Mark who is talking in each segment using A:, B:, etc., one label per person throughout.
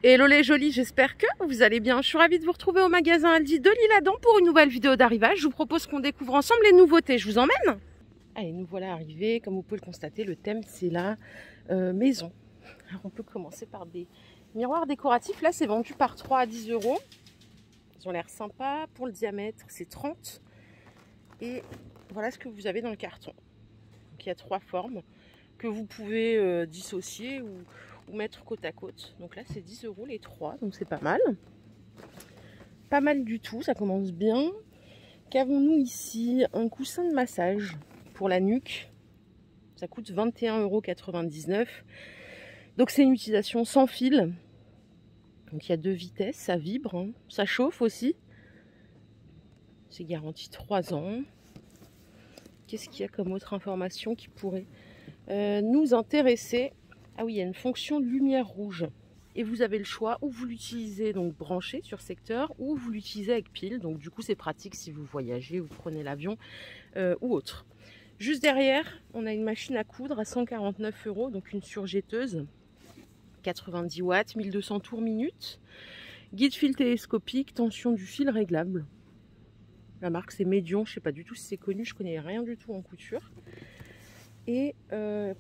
A: Hello les jolis, j'espère que vous allez bien. Je suis ravie de vous retrouver au magasin Aldi de l'Isle-Adam pour une nouvelle vidéo d'arrivage. Je vous propose qu'on découvre ensemble les nouveautés. Je vous emmène. Allez, nous voilà arrivés. Comme vous pouvez le constater, le thème c'est la maison. Alors on peut commencer par des miroirs décoratifs. Là c'est vendu par 3 à 10 euros. Ils ont l'air sympas. Pour le diamètre c'est 30. Et voilà ce que vous avez dans le carton. Donc il y a 3 formes que vous pouvez dissocier ou mettre côte à côte. Donc là c'est 10 euros les 3, donc c'est pas mal. Pas mal du tout, ça commence bien. Qu'avons-nous ici? Un coussin de massage pour la nuque. Ça coûte 21,99 €. Donc c'est une utilisation sans fil. Donc il y a 2 vitesses, ça vibre, hein. Ça chauffe aussi. C'est garanti 3 ans. Qu'est-ce qu'il y a comme autre information qui pourrait nous intéresser? Ah oui, il y a une fonction lumière rouge. Et vous avez le choix, ou vous l'utilisez donc branché sur secteur, ou vous l'utilisez avec pile. Donc du coup c'est pratique si vous voyagez, vous prenez l'avion ou autre. Juste derrière, on a une machine à coudre à 149 €, donc une surjetteuse. 90 watts, 1200 tours minute. Guide fil télescopique, tension du fil réglable. La marque c'est Medion, je ne sais pas du tout si c'est connu, je connais rien du tout en couture. Et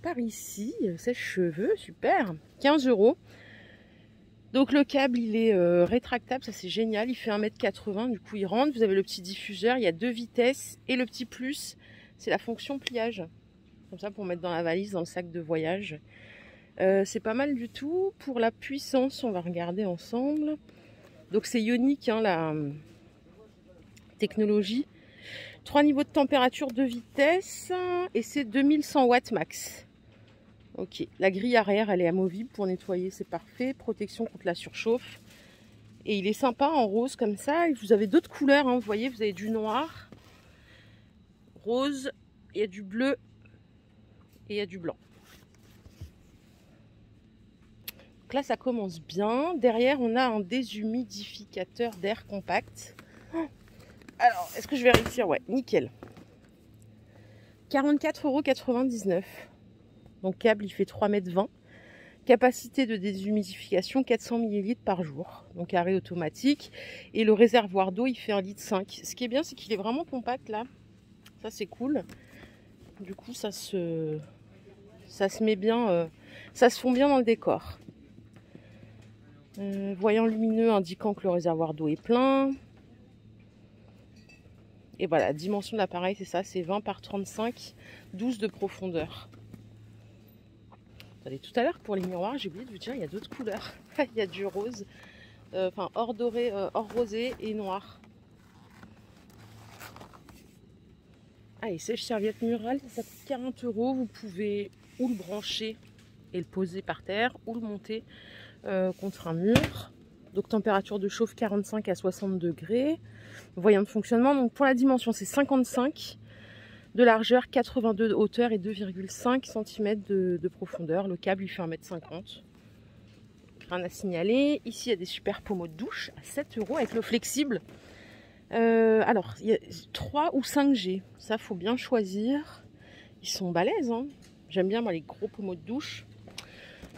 A: par ici, sèche-cheveux, super, 15 €. Donc le câble il est rétractable, ça c'est génial, il fait 1,80 m, du coup il rentre. Vous avez le petit diffuseur, il y a 2 vitesses et le petit plus, c'est la fonction pliage. Comme ça pour mettre dans la valise, dans le sac de voyage. C'est pas mal du tout. Pour la puissance, on va regarder ensemble. Donc c'est ionique hein, la technologie. 3 niveaux de température, 2 vitesses et c'est 2100 watts max. Ok, la grille arrière elle est amovible pour nettoyer, c'est parfait. Protection contre la surchauffe. Et il est sympa en rose comme ça. Et vous avez d'autres couleurs, hein. Vous voyez, vous avez du noir, rose, il y a du bleu et il y a du blanc. Donc là ça commence bien. Derrière on a un déshumidificateur d'air compact. Alors, est-ce que je vais réussir? Ouais, nickel. 44,99 €. Donc câble il fait 3,20 m. Capacité de déshumidification 400 ml par jour. Donc arrêt automatique. Et le réservoir d'eau il fait 1,5 litre. Ce qui est bien c'est qu'il est vraiment compact là. Ça c'est cool. Du coup ça se met bien, ça se fond bien dans le décor. Voyant lumineux indiquant que le réservoir d'eau est plein. Et voilà, dimension de l'appareil, c'est ça, c'est 20 par 35, 12 de profondeur. Attendez, tout à l'heure, pour les miroirs, j'ai oublié de vous dire, il y a d'autres couleurs. Il y a du rose, enfin or doré, or rosé et noir. Allez, sèche-serviette murale, ça coûte 40 €. Vous pouvez ou le brancher et le poser par terre, ou le monter contre un mur. Donc température de chauffe 45 à 60 degrés. Voyant de fonctionnement, donc pour la dimension c'est 55 de largeur, 82 de hauteur et 2,5 cm de profondeur. Le câble il fait 1,50 m. Rien à signaler. Ici il y a des super pommeaux de douche à 7 € avec le flexible. Alors il y a 3 ou 5G, ça faut bien choisir. Ils sont balèzes, hein. J'aime bien moi les gros pommeaux de douche.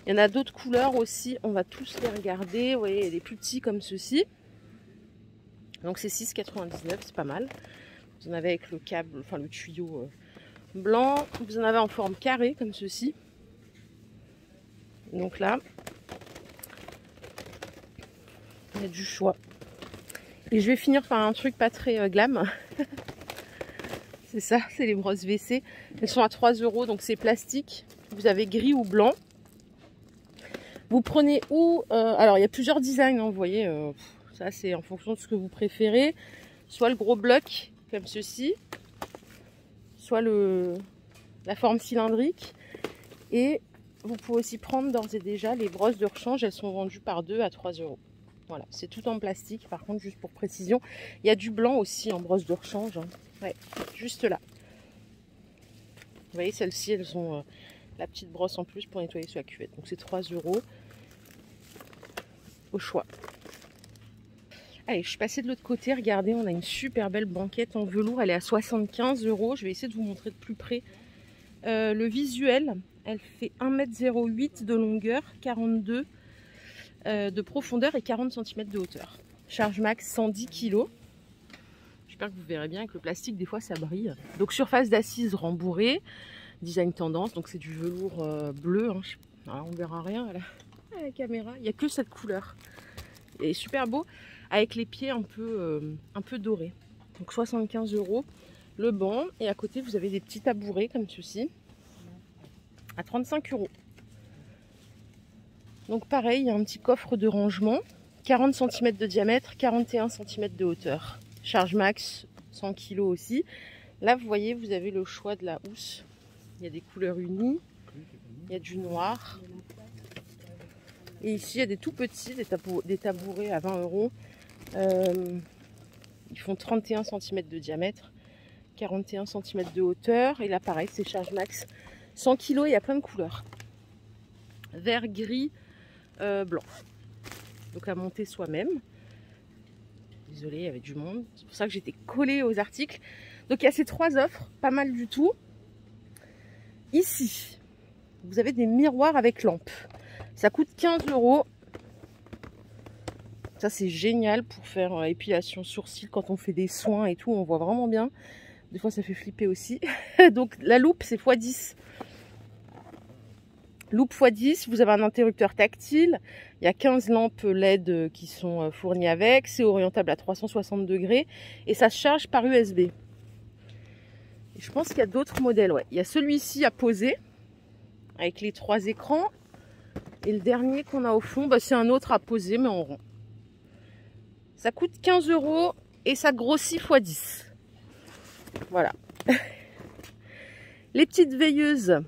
A: Il y en a d'autres couleurs aussi, on va tous les regarder. Vous voyez, il y a des plus petits comme ceux-ci. Donc c'est 6,99 €, c'est pas mal. Vous en avez avec le câble, enfin le tuyau blanc. Vous en avez en forme carrée comme ceci. Donc là, il y a du choix. Et je vais finir par un truc pas très glam. C'est ça, c'est les brosses WC. Elles sont à 3 €, donc c'est plastique. Vous avez gris ou blanc. Vous prenez ou... alors il y a plusieurs designs, hein, vous voyez. Ça c'est en fonction de ce que vous préférez. Soit le gros bloc, comme ceci. Soit la forme cylindrique. Et vous pouvez aussi prendre d'ores et déjà les brosses de rechange. Elles sont vendues par 2 à 3 €. Voilà, c'est tout en plastique. Par contre, juste pour précision, il y a du blanc aussi en brosse de rechange. Hein. Ouais, juste là. Vous voyez, celles-ci, elles ont la petite brosse en plus pour nettoyer sous la cuvette. Donc c'est 3 € au choix. Allez, je suis passée de l'autre côté. Regardez, on a une super belle banquette en velours. Elle est à 75 €. Je vais essayer de vous montrer de plus près le visuel. Elle fait 1,08 m de longueur, 42 de profondeur et 40 cm de hauteur. Charge max 110 kg. J'espère que vous verrez bien avec le plastique, des fois ça brille. Donc surface d'assise rembourrée, design tendance, donc c'est du velours bleu. Hein. Alors, on verra rien à la caméra, il n'y a que cette couleur. Et super beau, avec les pieds un peu dorés. Donc 75 € le banc, et à côté vous avez des petits tabourets comme ceci, à 35 €. Donc pareil, il y a un petit coffre de rangement, 40 cm de diamètre, 41 cm de hauteur. Charge max 100 kg aussi. Là vous voyez, vous avez le choix de la housse. Il y a des couleurs unies, il y a du noir. Et ici il y a des tout petits, des tabourets à 20 €. Ils font 31 cm de diamètre, 41 cm de hauteur. Et là pareil, c'est charge max 100 kg, il y a plein de couleurs. Vert, gris, blanc. Donc à monter soi-même. Désolée, il y avait du monde. C'est pour ça que j'étais collée aux articles. Donc il y a ces 3 offres, pas mal du tout. Ici, vous avez des miroirs avec lampe. Ça coûte 15 €. Ça c'est génial pour faire épilation sourcils quand on fait des soins et tout. On voit vraiment bien. Des fois ça fait flipper aussi. Donc la loupe c'est x10. Loupe x10, vous avez un interrupteur tactile, il y a 15 lampes LED qui sont fournies avec, c'est orientable à 360 degrés et ça se charge par USB. Et je pense qu'il y a d'autres modèles, ouais. Il y a celui-ci à poser avec les 3 écrans et le dernier qu'on a au fond, bah, c'est un autre à poser mais en rond. Ça coûte 15 € et ça grossit x10. Voilà. Les petites veilleuses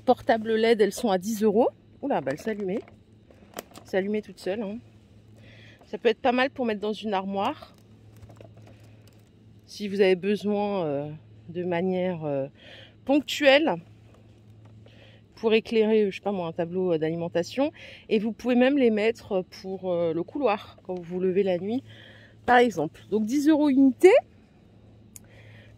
A: portables LED, elles sont à 10 €. Oula, bah, elle s'allumait. S'allumait toute seule. Hein. Ça peut être pas mal pour mettre dans une armoire. Si vous avez besoin de manière ponctuelle pour éclairer, je sais pas moi, un tableau d'alimentation. Et vous pouvez même les mettre pour le couloir quand vous vous levez la nuit, par exemple. Donc 10 € unité.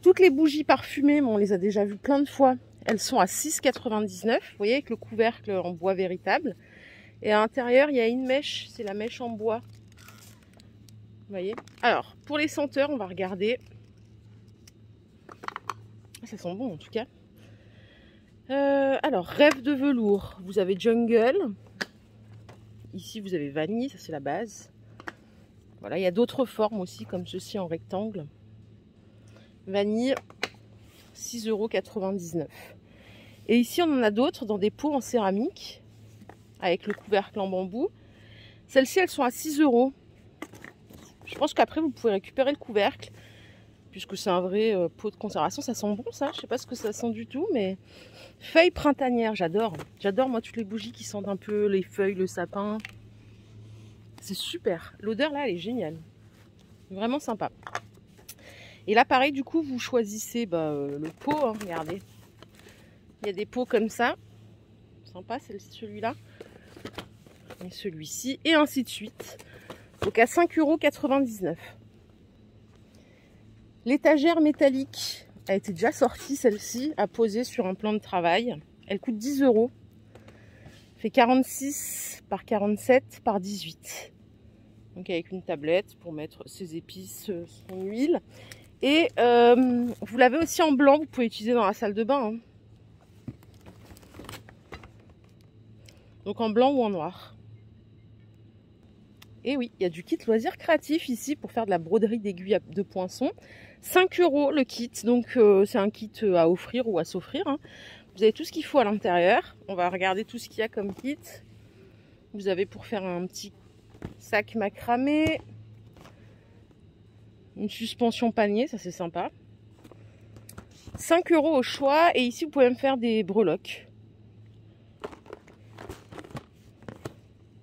A: Toutes les bougies parfumées, on les a déjà vues plein de fois. Elles sont à 6,99 €, vous voyez, avec le couvercle en bois véritable. Et à l'intérieur, il y a une mèche, c'est la mèche en bois. Vous voyez. Alors, pour les senteurs, on va regarder. Ça sent bon en tout cas. Alors, rêve de velours, vous avez jungle. Ici, vous avez vanille, ça c'est la base. Voilà, il y a d'autres formes aussi, comme ceci en rectangle. Vanille, 6,99 €. Et ici, on en a d'autres dans des pots en céramique, avec le couvercle en bambou. Celles-ci, elles sont à 6 €. Je pense qu'après, vous pouvez récupérer le couvercle, puisque c'est un vrai pot de conservation. Ça sent bon, ça. Je sais pas ce que ça sent du tout, mais... Feuilles printanières, j'adore. J'adore, moi, toutes les bougies qui sentent un peu les feuilles, le sapin. C'est super. L'odeur, là, elle est géniale. Vraiment sympa. Et là, pareil, du coup, vous choisissez le pot, hein, regardez. Il y a des pots comme ça. Sympa, c'est celui-là. Et celui-ci. Et ainsi de suite. Donc à 5,99 €. L'étagère métallique a été déjà sortie, celle-ci, à poser sur un plan de travail. Elle coûte 10 €. Fait 46 par 47 par 18. Donc avec une tablette pour mettre ses épices, son huile. Et vous l'avez aussi en blanc, vous pouvez utiliser dans la salle de bain. Hein. Donc en blanc ou en noir. Et oui, il y a du kit loisirs créatifs ici pour faire de la broderie d'aiguilles de poinçon. 5 € le kit, donc c'est un kit à offrir ou à s'offrir. Hein. Vous avez tout ce qu'il faut à l'intérieur. On va regarder tout ce qu'il y a comme kit. Vous avez pour faire un petit sac macramé. Une suspension panier, ça c'est sympa. 5 € au choix. Et ici, vous pouvez me faire des breloques.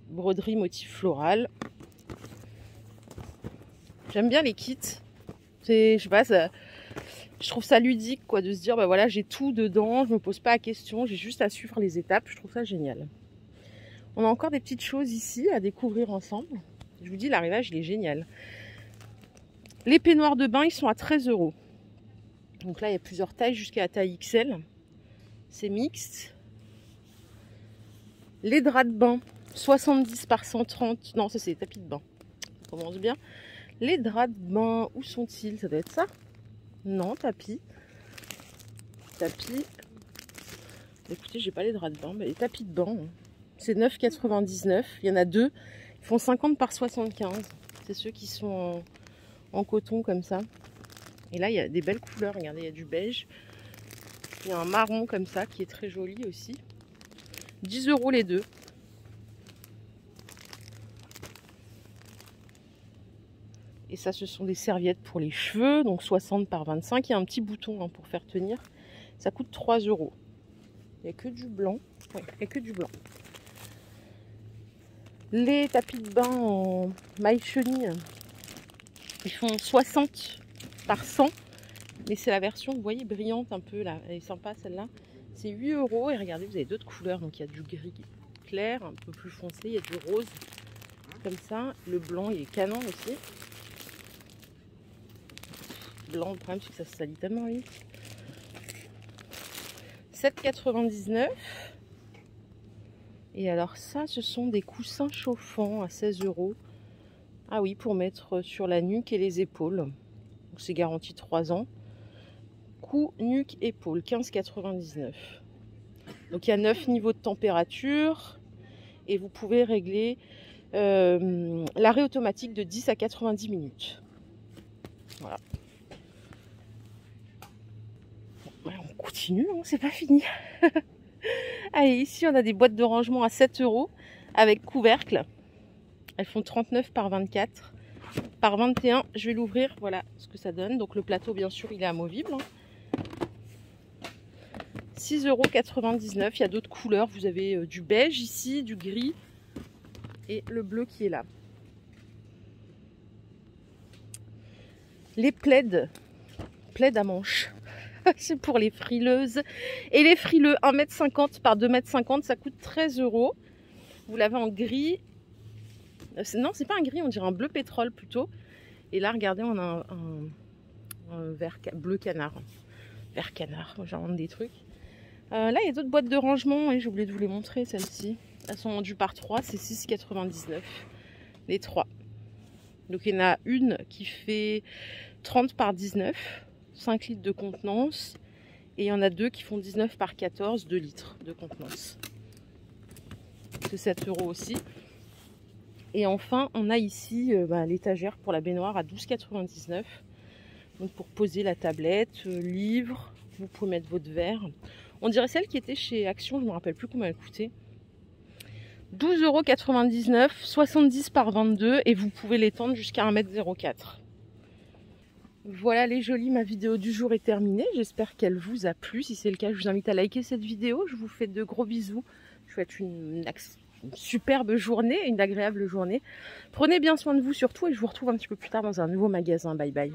A: Broderie motif floral. J'aime bien les kits. Je sais pas, je trouve ça ludique quoi, de se dire bah voilà, j'ai tout dedans, je me pose pas la question, j'ai juste à suivre les étapes. Je trouve ça génial. On a encore des petites choses ici à découvrir ensemble. Je vous dis, l'arrivage il est génial. Les peignoirs de bain, ils sont à 13 €. Donc là, il y a plusieurs tailles jusqu'à la taille XL. C'est mixte. Les draps de bain, 70 par 130. Non, ça c'est les tapis de bain. Ça commence bien. Les draps de bain, où sont-ils? Ça doit être ça? Non, tapis. Tapis. Écoutez, j'ai pas les draps de bain. Mais les tapis de bain, c'est 9,99. Il y en a deux. Ils font 50 par 75. C'est ceux qui sont en coton comme ça. Et là, il y a des belles couleurs. Regardez, il y a du beige. Il y a un marron comme ça qui est très joli aussi. 10 € les deux. Et ça, ce sont des serviettes pour les cheveux. Donc 60 par 25. Il y a un petit bouton pour faire tenir. Ça coûte 3 €. Il n'y a que du blanc. Oui, il n'y a que du blanc. Les tapis de bain en maille chenille, ils font 60 par 100. Mais c'est la version, vous voyez, brillante un peu là. Elle est sympa celle-là. C'est 8 €. Et regardez, vous avez d'autres couleurs. Donc il y a du gris clair, un peu plus foncé. Il y a du rose comme ça. Le blanc, il est canon aussi. Blanc, le problème c'est que ça se salit tellement vite. 7,99 €. Et alors ça, ce sont des coussins chauffants à 16 €. Ah oui, pour mettre sur la nuque et les épaules. C'est garanti 3 ans. Cou, nuque, épaule, 15,99 €. Donc il y a 9 niveaux de température. Et vous pouvez régler l'arrêt automatique de 10 à 90 minutes. Voilà. On continue, hein, c'est pas fini. Allez, ici on a des boîtes de rangement à 7 € avec couvercle. Elles font 39 par 24 par 21. Je vais l'ouvrir, voilà ce que ça donne. Donc le plateau, bien sûr, il est amovible. 6,99 €. Il y a d'autres couleurs. Vous avez du beige ici, du gris et le bleu qui est là. Les plaids à manches. C'est pour les frileuses et les frileux. 1,50 m par 2,50 m, ça coûte 13 €. Vous l'avez en gris. Non, c'est pas un gris, on dirait un bleu pétrole plutôt. Et là, regardez, on a un vert bleu canard. Vert canard, j'invente des trucs. Là, il y a d'autres boîtes de rangement et j'ai oublié de vous les montrer, celles-ci. Elles sont vendues par 3, c'est 6,99 €. Les 3. Donc, il y en a une qui fait 30 par 19. 5 litres de contenance. Et il y en a deux qui font 19 par 14, 2 litres de contenance. C'est 7 € aussi. Et enfin, on a ici l'étagère pour la baignoire à 12,99 €. Donc pour poser la tablette, livre, vous pouvez mettre votre verre. On dirait celle qui était chez Action, je ne me rappelle plus combien elle coûtait. 12,99 €, 70 par 22 et vous pouvez l'étendre jusqu'à 1,04 m. Voilà les jolis, ma vidéo du jour est terminée. J'espère qu'elle vous a plu. Si c'est le cas, je vous invite à liker cette vidéo. Je vous fais de gros bisous. Je vous souhaite une superbe journée, une agréable journée. Prenez bien soin de vous surtout et je vous retrouve un petit peu plus tard dans un nouveau magasin. Bye bye.